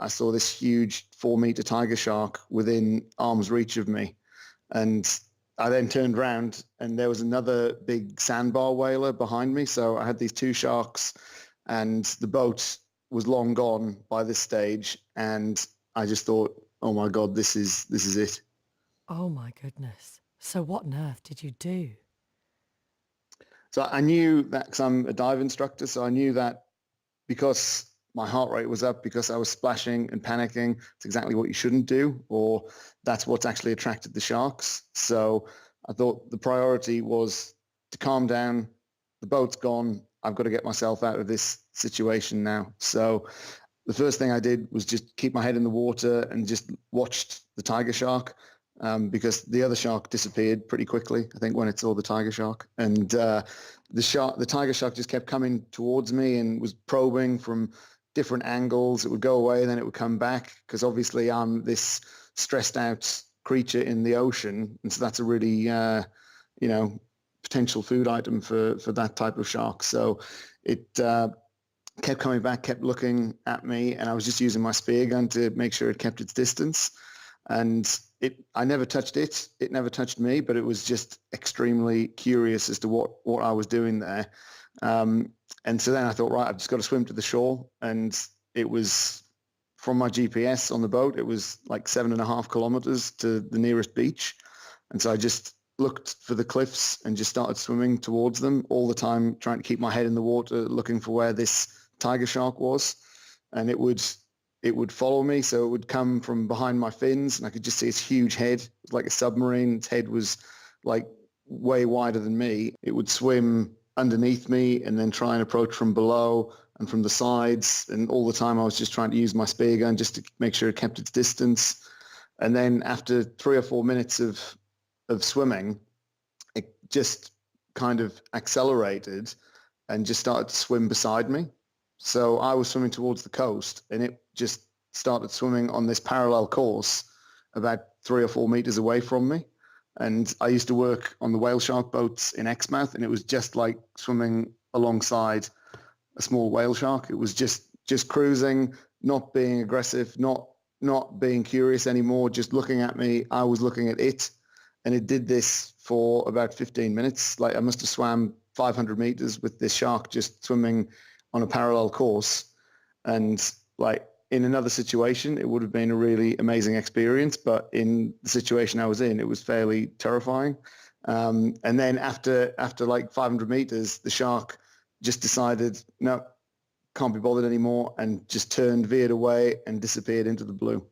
I saw this huge 4 meter tiger shark within arm's reach of me. And I then turned round and there was another big sandbar whaler behind me. So I had these two sharks and the boat was long gone by this stage. And I just thought, oh my God, this is it. Oh my goodness. So what on earth did you do? So I knew that because I'm a dive instructor. So I knew that because my heart rate was up, because I was splashing and panicking, it's exactly what you shouldn't do, or that's what's actually attracted the sharks. So I thought the priority was to calm down. The boat's gone. I've got to get myself out of this situation now. So the first thing I did was just keep my head in the water and just watched the tiger shark, because the other shark disappeared pretty quickly, I think, when it saw the tiger shark. And the tiger shark just kept coming towards me and was probing from different angles. It would go away, then it would come back, because obviously I'm this stressed out creature in the ocean. And so that's a really, potential food item for that type of shark. So it kept coming back, kept looking at me, and I was just using my spear gun to make sure it kept its distance. And I never touched it. It never touched me, but it was just extremely curious as to what I was doing there. And so then I thought, right, I've just got to swim to the shore. And it was, from my GPS on the boat, it was like 7.5 kilometers to the nearest beach. And so I just looked for the cliffs and just started swimming towards them all the time, trying to keep my head in the water, looking for where this tiger shark was. And it would follow me. So it would come from behind my fins and I could just see its huge head, like a submarine. Its head was like way wider than me. It would swim underneath me and then try and approach from below and from the sides. And all the time I was just trying to use my spear gun just to make sure it kept its distance. And then after 3 or 4 minutes of swimming, it just kind of accelerated and just started to swim beside me. So I was swimming towards the coast and it just started swimming on this parallel course about 3 or 4 meters away from me. And I used to work on the whale shark boats in Exmouth, and it was just like swimming alongside a small whale shark. It was just cruising, not being aggressive, not being curious anymore, just looking at me. I was looking at it, and it did this for about 15 minutes. Like I must have swam 500 meters with this shark just swimming on a parallel course. And like in another situation, it would have been a really amazing experience. But in the situation I was in, it was fairly terrifying. And then after like 500 meters, the shark just decided, no, can't be bothered anymore, and just veered away and disappeared into the blue.